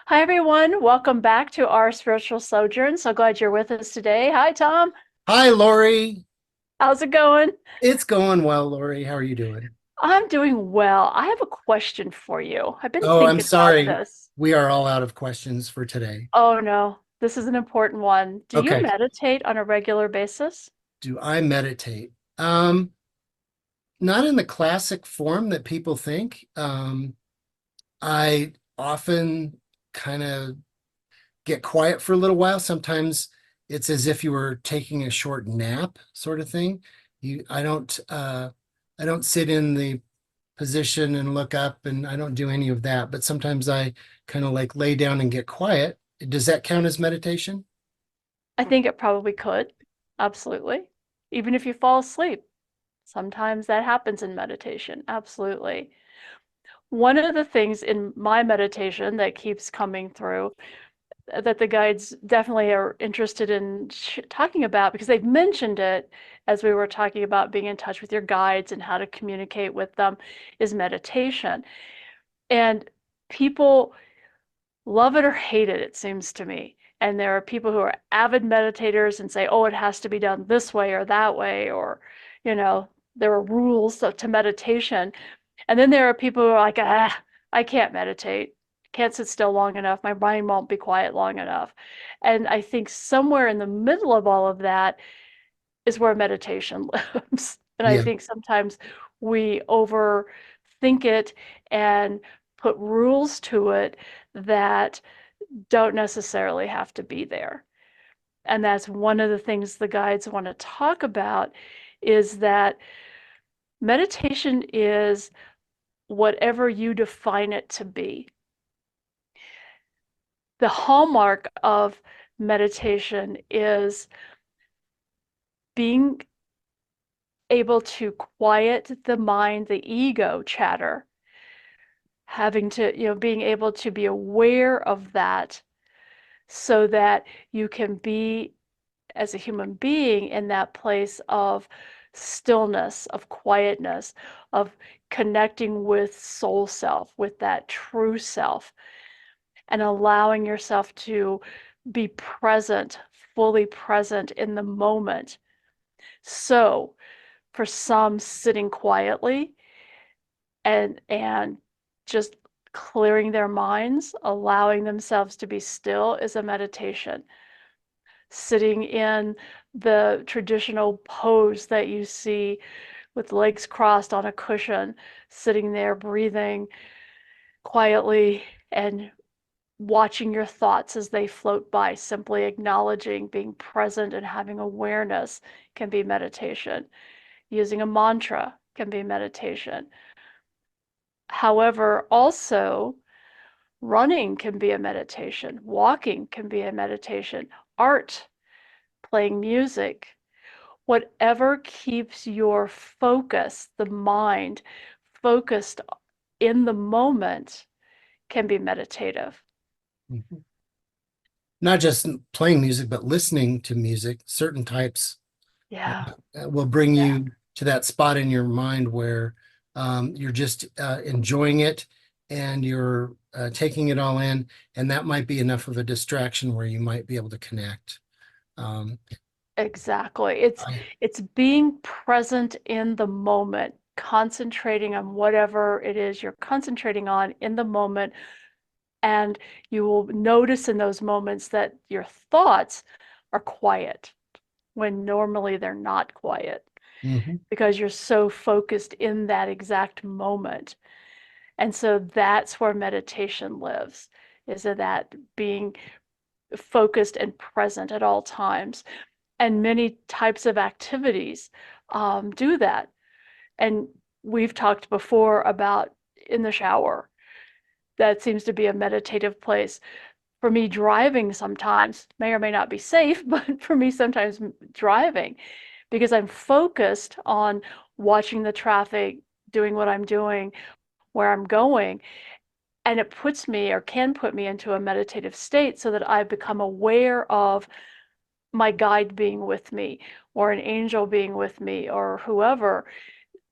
Hi, everyone. Welcome back to our spiritual sojourn. So glad you're with us today. Hi, Tom. Hi, Lori. How's it going? It's going well, Lori. How are you doing? I'm doing well. I have a question for you. I've been Oh, I'm thinking about sorry. this. We are all out of questions for today. Oh, no, this is an important one. Do you Okay. meditate on a regular basis? Do I meditate? Not in the classic form that people think. I often kind of get quiet for a little while. Sometimes it's as if you were taking a short nap, sort of thing. I don't sit in the position and look up, and I don't do any of that. But sometimes I kind of like lay down and get quiet. Does that count as meditation? I think it probably could. Absolutely. Even if you fall asleep, sometimes that happens in meditation. Absolutely. One of the things in my meditation that keeps coming through that the guides definitely are interested in talking about because they've mentioned it as we were talking about being in touch with your guides and how to communicate with them is meditation. And people love it or hate it, it seems to me. And there are people who are avid meditators and say, oh, it has to be done this way or that way, or, you know, there are rules to meditation. And then there are people who are like, I can't meditate, can't sit still long enough, my mind won't be quiet long enough. And I think somewhere in the middle of all of that is where meditation lives. And I Yeah. think sometimes we overthink it and put rules to it that don't necessarily have to be there. And that's one of the things the guides want to talk about is that meditation is whatever you define it to be. The hallmark of meditation is being able to quiet the mind, the ego chatter, having to, being able to be aware of that so that you can be, as a human being, in that place of stillness, of quietness, of connecting with soul self, with that true self, and allowing yourself to be present, fully present in the moment. So, for some, sitting quietly and just clearing their minds, allowing themselves to be still is a meditation. Sitting in the traditional pose that you see with legs crossed on a cushion, sitting there breathing quietly and watching your thoughts as they float by, simply acknowledging, being present, and having awareness can be meditation. Using a mantra can be meditation. However, also, running can be a meditation, walking can be a meditation, art, playing music, whatever keeps your focus, the mind, focused in the moment can be meditative. Mhm. Not just playing music, but listening to music. Certain types Yeah, will bring yeah, you to that spot in your mind where you're just enjoying it and you're taking it all in. And that might be enough of a distraction where you might be able to connect. Um, exactly. It's I, it's being present in the moment, concentrating on whatever it is you're concentrating on in the moment, and you will notice in those moments that your thoughts are quiet when normally they're not quiet mhm. because you're so focused in that exact moment. And so that's where meditation lives, is in that being focused and present at all times. And many types of activities do that. And we've talked before about in the shower. That seems to be a meditative place. For me, driving sometimes may or may not be safe, but for me, sometimes driving, because I'm focused on watching the traffic, doing what I'm doing, where I'm going, and it puts me or can put me into a meditative state so that I become aware of my guide being with me or an angel being with me or whoever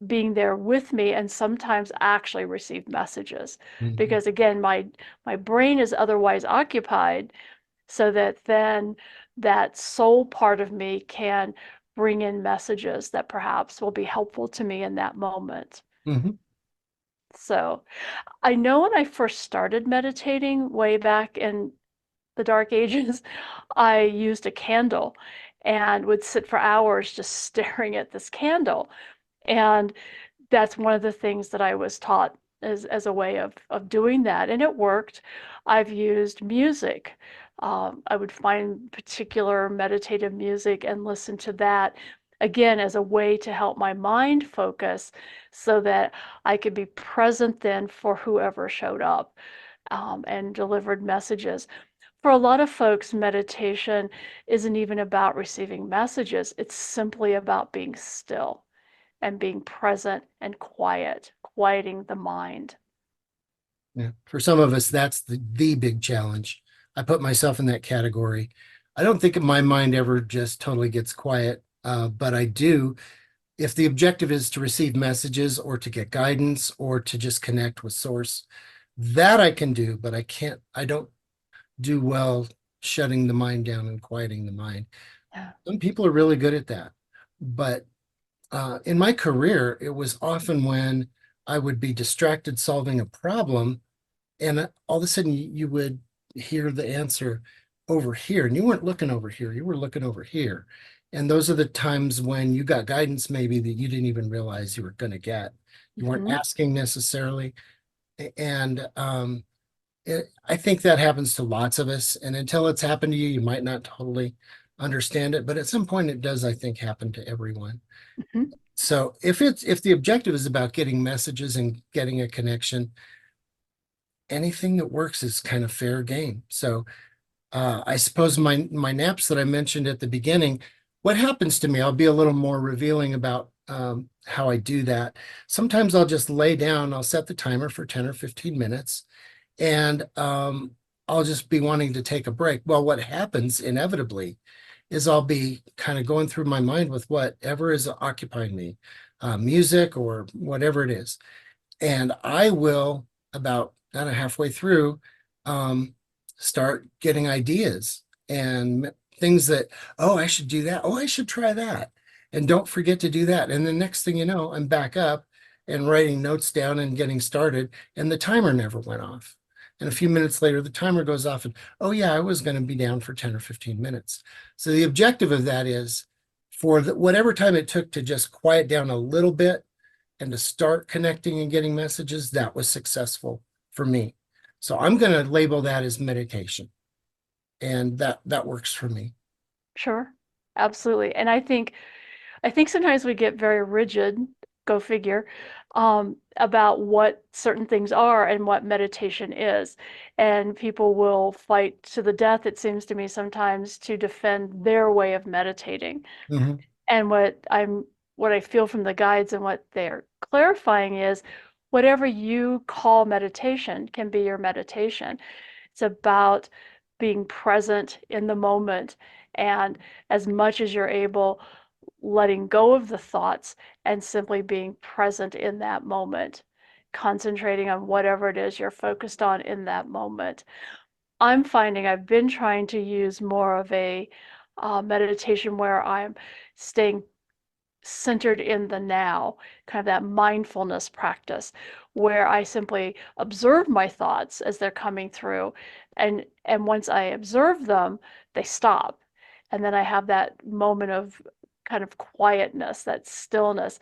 being there with me and sometimes actually receive messages Mhm. because again my brain is otherwise occupied so that then that soul part of me can bring in messages that perhaps will be helpful to me in that moment. Mhm. So I know when I first started meditating way back in the dark ages, I used a candle and would sit for hours just staring at this candle. And that's one of the things that I was taught as a way of doing that, and it worked. I've used music. I would find particular meditative music and listen to that again as a way to help my mind focus so that I could be present then for whoever showed up and delivered messages. For a lot of folks, meditation isn't even about receiving messages, it's simply about being still and being present and quiet, quieting the mind. Yeah. For some of us, that's the big challenge. I put myself in that category. I don't think my mind ever just totally gets quiet, but I do. If the objective is to receive messages or to get guidance or to just connect with source, that I can do, but I don't do well shutting the mind down and quieting the mind. Yeah. Some people are really good at that. But in my career, it was often when I would be distracted solving a problem, and all of a sudden you would hear the answer over here, and you weren't looking over here, you were looking over here. And those are the times when you got guidance maybe that you didn't even realize you were going to get. You weren't Mm-hmm. asking necessarily. And I think that happens to lots of us. And until it's happened to you, you might not totally understand it. But at some point, it does, I think, happen to everyone. Mm-hmm. So if the objective is about getting messages and getting a connection, anything that works is kind of fair game. So I suppose my naps that I mentioned at the beginning, what happens to me, I'll be a little more revealing about how I do that. Sometimes I'll just lay down, I'll set the timer for 10 or 15 minutes, and I'll just be wanting to take a break. Well, what happens inevitably is I'll be kind of going through my mind with whatever is occupying me, music or whatever it is. And I will, about kind of halfway through, um, start getting ideas and things that, oh, I should do that. Oh, I should try that. And don't forget to do that. And the next thing you know, I'm back up and writing notes down and getting started, and the timer never went off. And a few minutes later, the timer goes off, and oh, yeah, I was going to be down for 10 or 15 minutes. So the objective of that is for whatever time it took to just quiet down a little bit and to start connecting and getting messages, that was successful for me. So I'm going to label that as meditation, and that works for me. Sure. Absolutely. And I think sometimes we get very rigid, go figure, about what certain things are and what meditation is. And people will fight to the death, it seems to me sometimes, to defend their way of meditating. Mhm. And what I feel from the guides and what they're clarifying is whatever you call meditation can be your meditation. It's about being present in the moment and as much as you're able, letting go of the thoughts and simply being present in that moment, concentrating on whatever it is you're focused on in that moment. I'm finding I've been trying to use more of a meditation where I'm staying centered in the now, kind of that mindfulness practice where I simply observe my thoughts as they're coming through and once I observe them, they stop. And then I have that moment of kind of quietness, that stillness,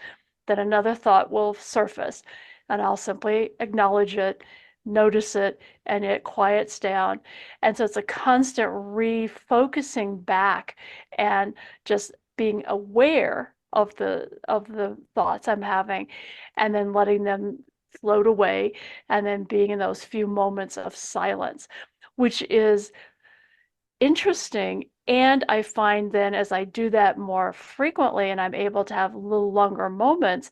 that another thought will surface and I'll simply acknowledge it, notice it, and it quiets down. And so it's a constant refocusing back and just being aware of the thoughts I'm having and then letting them float away and then being in those few moments of silence, which is interesting. And I find then as I do that more frequently and I'm able to have a little longer moments,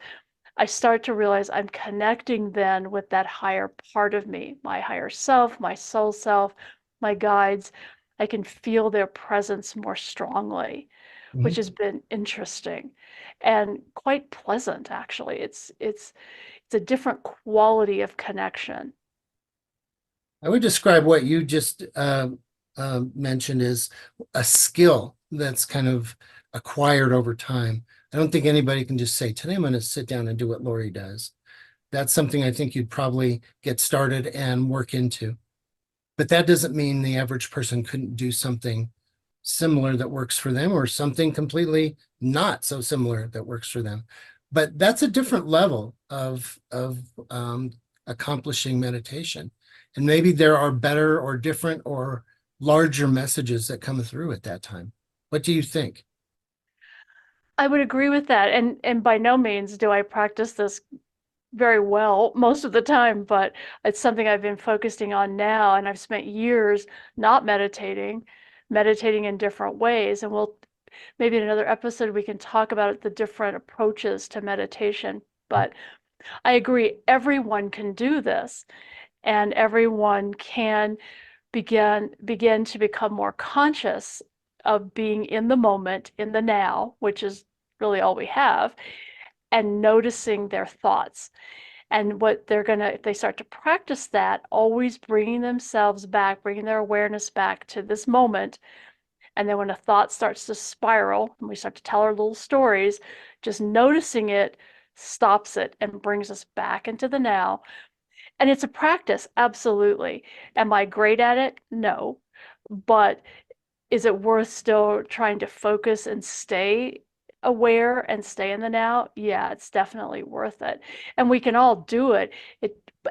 I start to realize I'm connecting then with that higher part of me, my higher self, my soul self, my guides. I can feel their presence more strongly, Mhm. which has been interesting and quite pleasant, actually. It's a different quality of connection. I would describe what you just mentioned as a skill that's kind of acquired over time. I don't think anybody can just say, today I'm going to sit down and do what Lori does. That's something I think you'd probably get started and work into. But that doesn't mean the average person couldn't do something similar that works for them or something completely not so similar that works for them. But that's a different level of accomplishing meditation. And maybe there are better or different or larger messages that come through at that time. What do you think? I would agree with that. And by no means do I practice this very well most of the time, but it's something I've been focusing on now, and I've spent years not meditating, meditating in different ways. And we'll maybe in another episode we can talk about the different approaches to meditation. But I agree, everyone can do this, and everyone can begin to become more conscious of being in the moment, in the now, which is really all we have, and noticing their thoughts. And what they're going to, if they start to practice that, always bringing themselves back, bringing their awareness back to this moment. And then when a thought starts to spiral and we start to tell our little stories, just noticing it stops it and brings us back into the now. And it's a practice, absolutely. Am I great at it? No. But is it worth still trying to focus and stay aware and stay in the now? Yeah, it's definitely worth it. And we can all do it.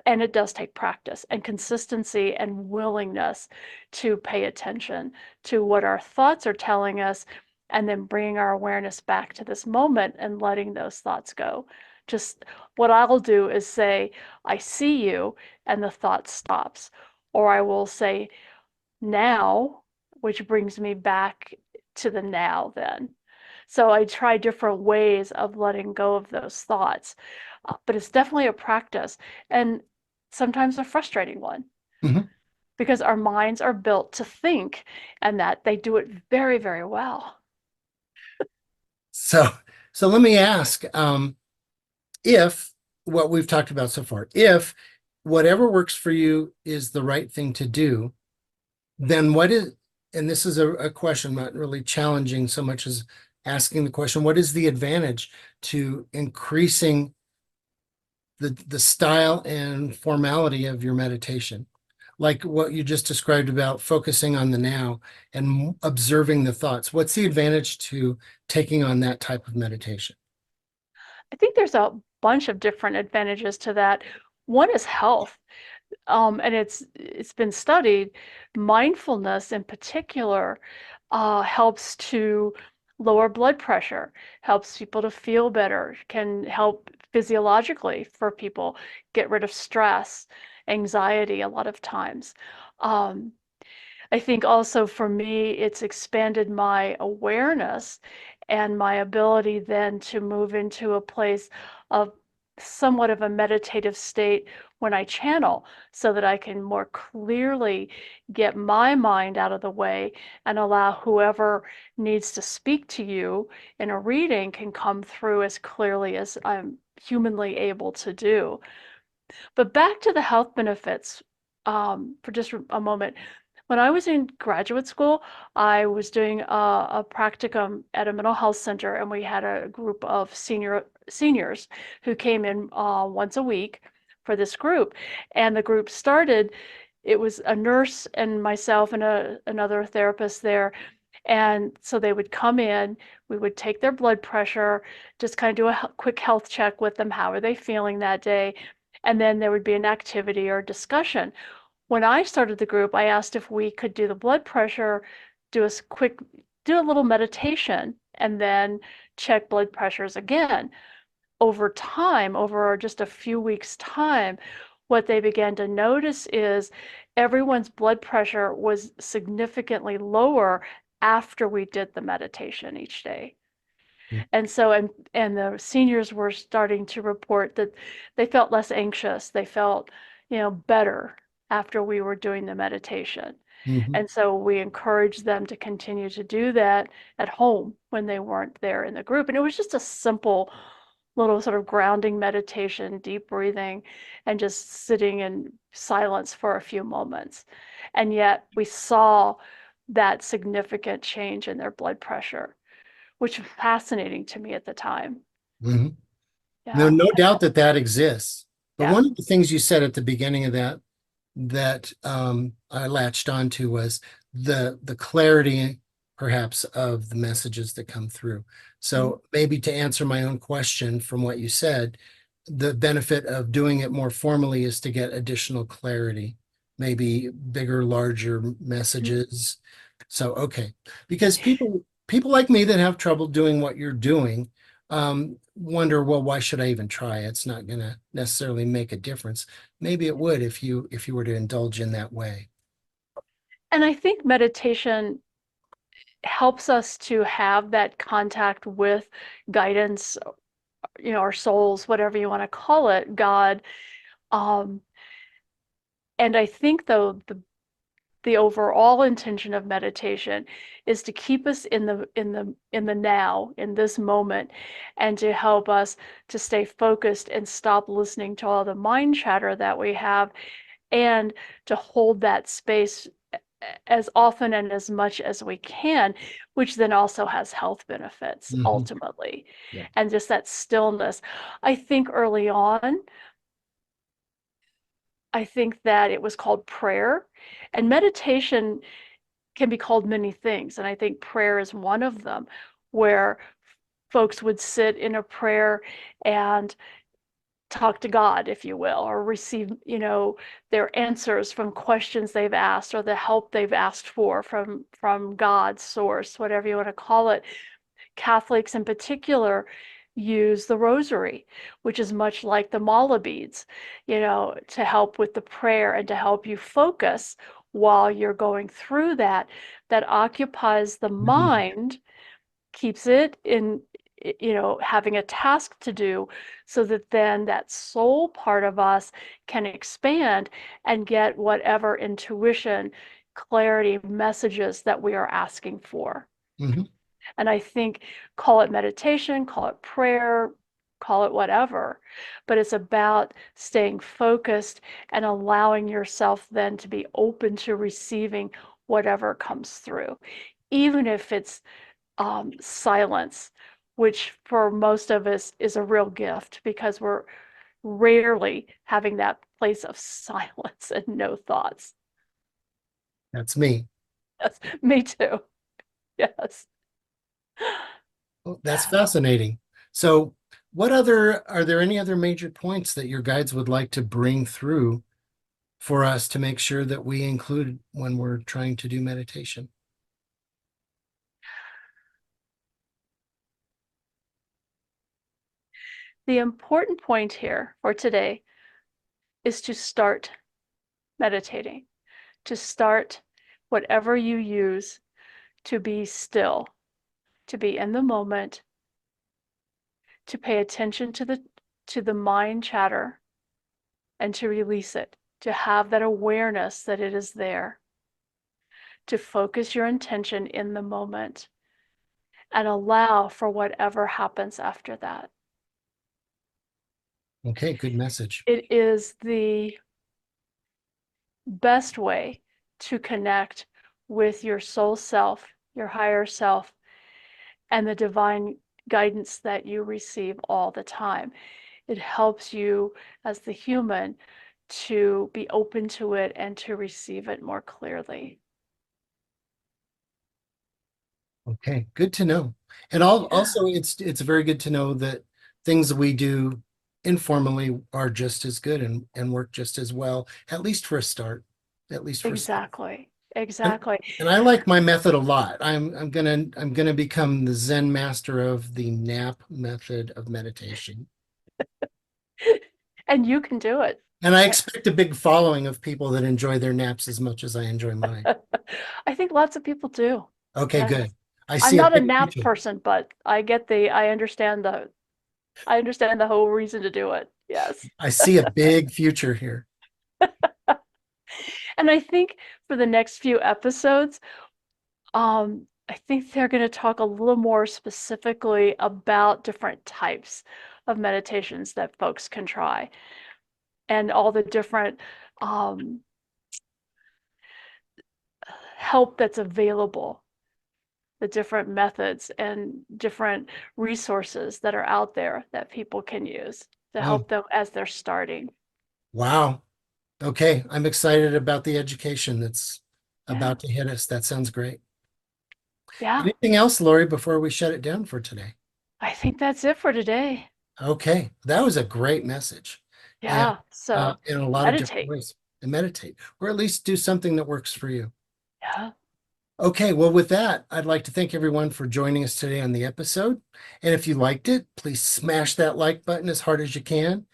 And it does take practice and consistency and willingness to pay attention to what our thoughts are telling us and then bringing our awareness back to this moment and letting those thoughts go. Just what I'll do is say, I see you, and the thought stops. Or I will say, now, which brings me back to the now then. So I try different ways of letting go of those thoughts. But it's definitely a practice and sometimes a frustrating one Mhm. because our minds are built to think and that they do it very, very well. So, so let me ask, if what we've talked about so far, if whatever works for you is the right thing to do, then what is, and this is a question, not really challenging so much as asking the question, what is the advantage to increasing the style and formality of your meditation? Like what you just described about focusing on the now and observing the thoughts. What's the advantage to taking on that type of meditation? I think there's a bunch of different advantages to that. One is health. And it's been studied. Mindfulness in particular helps to lower blood pressure, helps people to feel better, can help physiologically for people get rid of stress, anxiety a lot of times. Um, I think also for me, it's expanded my awareness and my ability then to move into a place of somewhat of a meditative state when I channel so that I can more clearly get my mind out of the way and allow whoever needs to speak to you in a reading can come through as clearly as I'm humanly able to do. But back to the health benefits for just a moment. When I was in graduate school, I was doing a practicum at a mental health center, and we had a group of seniors who came in once a week for this group. And the group started, it was a nurse and myself and another therapist there. And so they would come in, we would take their blood pressure, just kind of do a quick health check with them. How are they feeling that day? And then there would be an activity or discussion. When I started the group, I asked if we could do the blood pressure, do a quick, do a little meditation, and then check blood pressures again. Over time, over just a few weeks' time, what they began to notice is everyone's blood pressure was significantly lower after we did the meditation each day. And so, and the seniors were starting to report that they felt less anxious. They felt, better after we were doing the meditation. Mhm. And so we encouraged them to continue to do that at home when they weren't there in the group. And it was just a simple little sort of grounding meditation, deep breathing, and just sitting in silence for a few moments. And yet we saw that significant change in their blood pressure, which was fascinating to me at the time. Mhm. No, Yeah, no doubt that that exists. But yeah. one of the things you said at the beginning of that I latched onto was the clarity, perhaps, of the messages that come through. Mm-hmm. So maybe to answer my own question from what you said, the benefit of doing it more formally is to get additional clarity, maybe bigger, larger messages. So okay, because people like me that have trouble doing what you're doing wonder, well, why should I even try? It's not going to necessarily make a difference. Maybe it would if you were to indulge in that way. And I think meditation helps us to have that contact with guidance, our souls, whatever you want to call it, God. Um, and I think though the overall intention of meditation is to keep us in the now, in this moment, and to help us to stay focused and stop listening to all the mind chatter that we have, and to hold that space as often and as much as we can, which then also has health benefits Mhm. ultimately. Yeah. And just that stillness. I think early on, I think that it was called prayer, and meditation can be called many things. And I think prayer is one of them, where folks would sit in a prayer and talk to God, if you will, or receive, their answers from questions they've asked, or the help they've asked for from God's source, whatever you want to call it. Catholics in particular use the rosary, which is much like the mala beads, to help with the prayer and to help you focus while you're going through that. That occupies the Mhm. mind, keeps it in, having a task to do, so that then that soul part of us can expand and get whatever intuition, clarity, messages that we are asking for. Mhm. And I think, call it meditation, call it prayer, call it whatever, but it's about staying focused and allowing yourself then to be open to receiving whatever comes through, even if it's silence, which for most of us is a real gift because we're rarely having that place of silence and no thoughts. That's me. Yes, me too. Yes. Oh, that's fascinating. So, what other are there any other major points that your guides would like to bring through for us to make sure that we include when we're trying to do meditation? The important point here for today is to start meditating, to start whatever you use to be still, to be in the moment, to pay attention to the mind chatter and to release it, to have that awareness that it is there, to focus your intention in the moment and allow for whatever happens after that. Okay, good message. It is the best way to connect with your soul self, your higher self, and the divine guidance that you receive all the time. It helps you as the human to be open to it and to receive it more clearly. Okay, good to know. And Yeah, also it's very good to know that things that we do informally are just as good and work just as well, at least for a start. At least for a start. exactly. And, Exactly. and I like my method a lot. I'm gonna become the Zen master of the nap method of meditation. And you can do it. And I expect a big following of people that enjoy their naps as much as I enjoy mine. I think lots of people do. Okay, Yes. good. I I'm see a not a big nap future. person, but I understand the whole reason to do it. Yes. I see a big future here. And I think for the next few episodes, I think they're going to talk a little more specifically about different types of meditations that folks can try and all the different um, help that's available, the different methods and different resources that are out there that people can use to Oh, help them as they're starting. wow. Okay, I'm excited about the education that's Yeah, about to hit us. That sounds great. yeah. Anything else, Lori, before we shut it down for today? I think that's it for today. Okay, that was a great message, and Yeah. So in a lot of different meditate. ways. And meditate, or at least do something that works for you. Yeah. Okay, well, with that, I'd like to thank everyone for joining us today on the episode. And if you liked it, please smash that like button as hard as you can.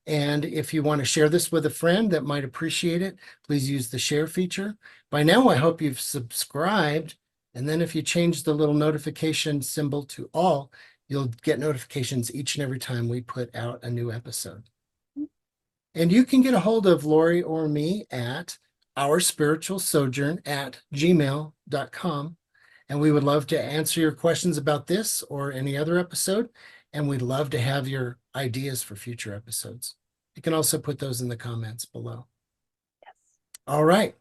And if you want to share this with a friend that might appreciate it, please use the share feature. By now, I hope you've subscribed. And then if you change the little notification symbol to all, you'll get notifications each and every time we put out a new episode. And you can get a hold of Lori or me at ourspiritualsojourn@gmail.com. And we would love to answer your questions about this or any other episode. And we'd love to have your ideas for future episodes. You can also put those in the comments below. Yes. All right.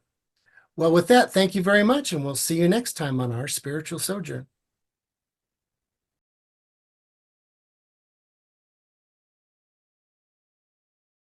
Well, with that, thank you very much. And we'll see you next time on Our Spiritual Sojourn.